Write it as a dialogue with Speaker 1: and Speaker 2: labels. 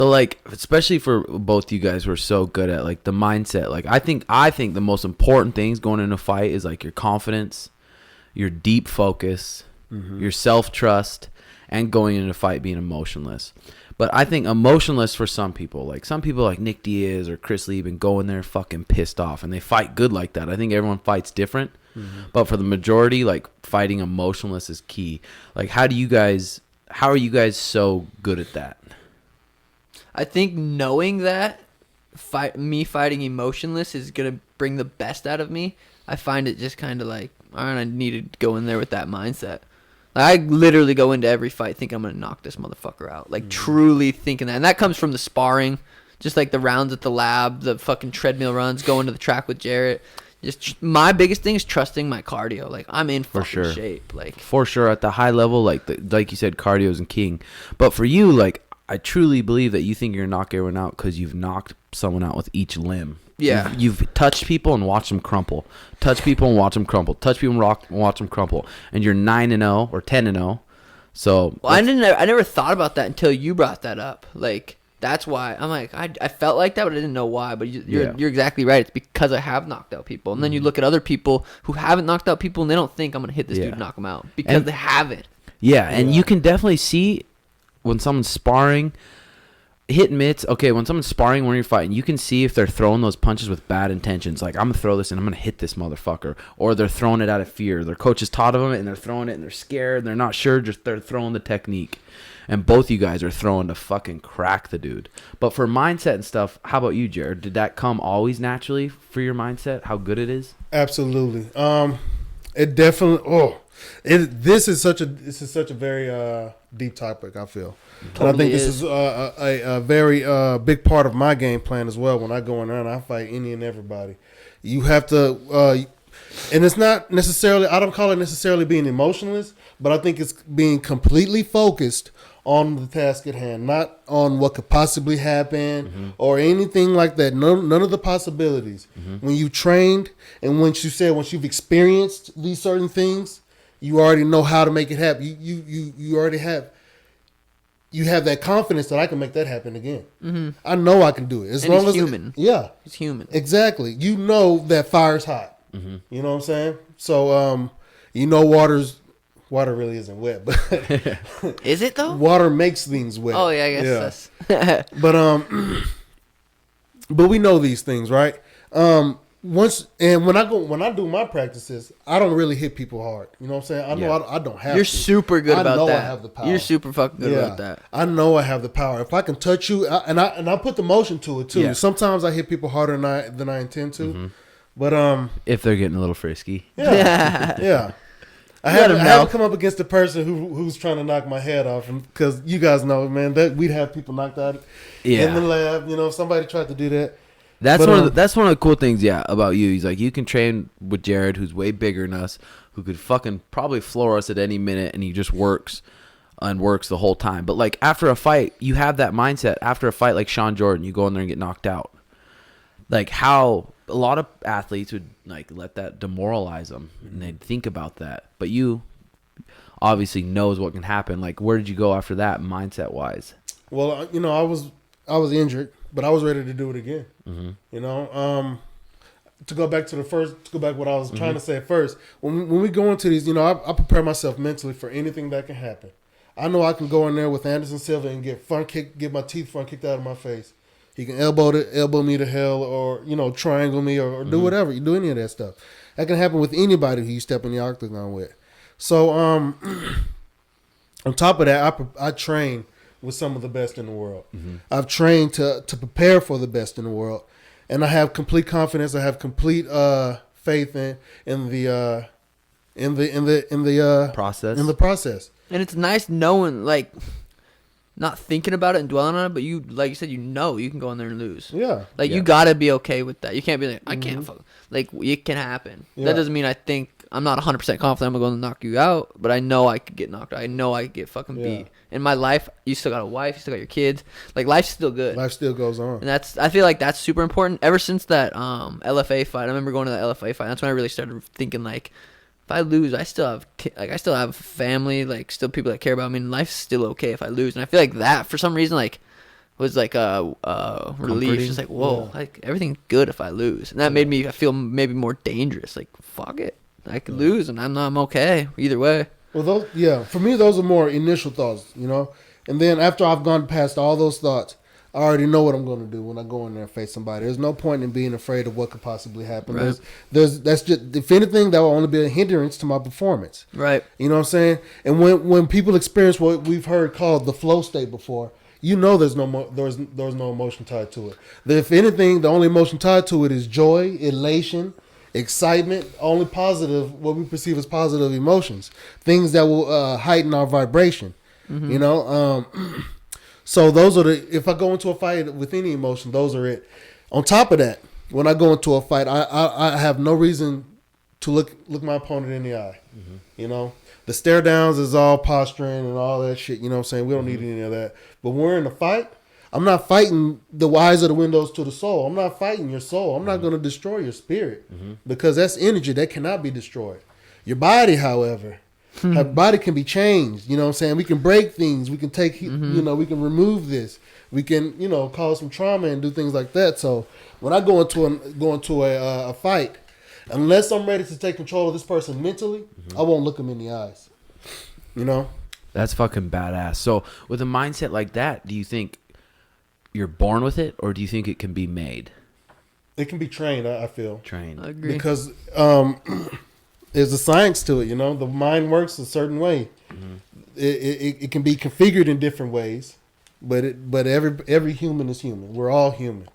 Speaker 1: But like, especially for both you guys who are so good at like the mindset. Like I think the most important things going into a fight is like your confidence, your deep focus, your self-trust, and going into a fight being emotionless. But I think emotionless for some people like Nick Diaz or Chris Lee, been going there fucking pissed off, and they fight good like that. I think everyone fights different, but for the majority, like fighting emotionless is key. Like, how are you guys so good at that?
Speaker 2: I think knowing that fighting emotionless is gonna bring the best out of me. I find it just kind of like, all right, I need to go in there with that mindset. Like, I literally go into every fight thinking I'm going to knock this motherfucker out. Like, truly thinking that. And that comes from the sparring, just like the rounds at the lab, the fucking treadmill runs, going to the track with Jarrett. Just my biggest thing is trusting my cardio. Like, I'm in fucking shape. Like, for sure, at the high level, like you said, cardio is king. But for you, like, I truly believe that you think you're going to knock everyone out because you've knocked someone out with each limb. Yeah.
Speaker 1: You've touched people and watched them crumple. Touch people and watch them crumple. Touch people and watch them crumple. And you're 9-0 or 10-0. So
Speaker 2: I never thought about that until you brought that up. Like, that's why I'm like, I felt like that, but I didn't know why. But you're exactly right. It's because I have knocked out people. And then you look at other people who haven't knocked out people, and they don't think I'm gonna hit this dude and knock him out because they haven't.
Speaker 1: Yeah, and you can definitely see when someone's sparring. Hit and miss. Okay, when someone's sparring when you're fighting, you can see if they're throwing those punches with bad intentions. Like, I'm going to throw this and I'm going to hit this motherfucker. Or they're throwing it out of fear. Their coach has taught them it and they're throwing it and they're scared. They're not sure. Just they're throwing the technique. And both you guys are throwing to fucking crack the dude. But for mindset and stuff, how about you, Jared? Did that come always naturally for your mindset? How good it is?
Speaker 3: Absolutely. It definitely. This is such a very deep topic, I feel. Totally. And I think this is a very big part of my game plan as well. When I go in there and I fight any and everybody, you have to, and it's not necessarily, I don't call it necessarily being emotionless, but I think it's being completely focused on the task at hand, not on what could possibly happen or anything like that. None of the possibilities. When you trained and once you've experienced these certain things, you already know how to make it happen. You already have. You have that confidence that I can make that happen again. I know I can do it. As long as
Speaker 2: human. He's human.
Speaker 3: Exactly. You know that fire's hot. You know what I'm saying? So, water really isn't wet, but
Speaker 2: is it though?
Speaker 3: Water makes things wet.
Speaker 2: Oh yeah, I guess. Yeah.
Speaker 3: But we know these things, right? When I do my practices, I don't really hit people hard. You know what I'm saying? I know I don't have.
Speaker 2: You're super good about that. I know
Speaker 3: I have the power.
Speaker 2: You're super fucking good about that.
Speaker 3: I know I have the power. If I can touch you, and I put the motion to it too. Yeah. Sometimes I hit people harder than I intend to. But
Speaker 1: if they're getting a little frisky,
Speaker 3: yeah. I haven't come up against a person who's trying to knock my head off, because you guys know, man, that we'd have people knocked out in the lab. You know, if somebody tried to do that.
Speaker 1: That's one of the cool things, about you. He's like, you can train with Jared, who's way bigger than us, who could fucking probably floor us at any minute, and he just works the whole time. But like after a fight, you have that mindset. After a fight, like Sean Jordan, you go in there and get knocked out. Like how a lot of athletes would like let that demoralize them, and they'd think about that. But you obviously knows what can happen. Like, where did you go after that, mindset wise?
Speaker 3: Well, I was injured, but I was ready to do it again. You know, to go back what I was trying to say at first. When we go into these, I prepare myself mentally for anything that can happen. I know I can go in there with Anderson Silva and get my teeth front kicked out of my face. He can elbow me to hell, or triangle me, or do whatever. You do any of that stuff. That can happen with anybody who you step in the octagon with. So on top of that, I train with some of the best in the world. I've trained to prepare for the best in the world, and I have complete confidence. I have complete faith in the
Speaker 1: process.
Speaker 3: In the process.
Speaker 2: And it's nice knowing, like, not thinking about it and dwelling on it, but you, like you said, you can go in there and lose.
Speaker 3: Yeah.
Speaker 2: Like, you gotta be okay with that. You can't be like, I can't fuck. Like, it can happen. Yeah. That doesn't mean I'm not 100% confident I'm going to knock you out, but I know I could get knocked out. I know I could get fucking beat. In my life, you still got a wife, you still got your kids. Like, life's still good.
Speaker 3: Life still goes on.
Speaker 2: And I feel like that's super important. Ever since that LFA fight, I remember going to that LFA fight. That's when I really started thinking, like, if I lose, I still have family, like, still people that care about me, and life's still okay if I lose. And I feel like that, for some reason, like, was like a relief.
Speaker 1: Comforting?
Speaker 2: Just like, whoa,
Speaker 3: Yeah.
Speaker 2: like everything's good if I lose, and that made me feel maybe more dangerous. Like, fuck it, I could lose, and I'm okay either way.
Speaker 3: Well, for me, those are more initial thoughts, you know. And then after I've gone past all those thoughts, I already know what I'm going to do when I go in there and face somebody. There's no point in being afraid of what could possibly happen.
Speaker 2: Right.
Speaker 3: That's just, if anything, that will only be a hindrance to my performance.
Speaker 2: Right.
Speaker 3: You know what I'm saying? And when people experience what we've heard called the flow state before, you know there's no emotion tied to it. If anything, the only emotion tied to it is joy, elation, excitement, only positive, what we perceive as positive emotions, things that will heighten our vibration. You know, so those are if I go into a fight with any emotion, those are it. On top of that, when I go into a fight, I have no reason to look my opponent in the eye. You know, the stare downs is all posturing and all that shit. You know what I'm saying? We don't need any of that. But when we're in a fight, I'm not fighting the eyes of the windows to the soul. I'm not fighting your soul. I'm not going to destroy your spirit because that's energy that cannot be destroyed. Your body, however, her body can be changed. You know what I'm saying? We can break things. We can take, you know, we can remove this. We can, you know, cause some trauma and do things like that. So when I go into a fight, unless I'm ready to take control of this person mentally, I won't look them in the eyes. You know?
Speaker 1: That's fucking badass. So with a mindset like that, do you think you're born with it, or do you think it can be made?
Speaker 3: It can be trained, I feel.
Speaker 1: Trained.
Speaker 2: I agree.
Speaker 3: Because there's a science to it, you know? The mind works a certain way. It can be configured in different ways, but every human is human. We're all human.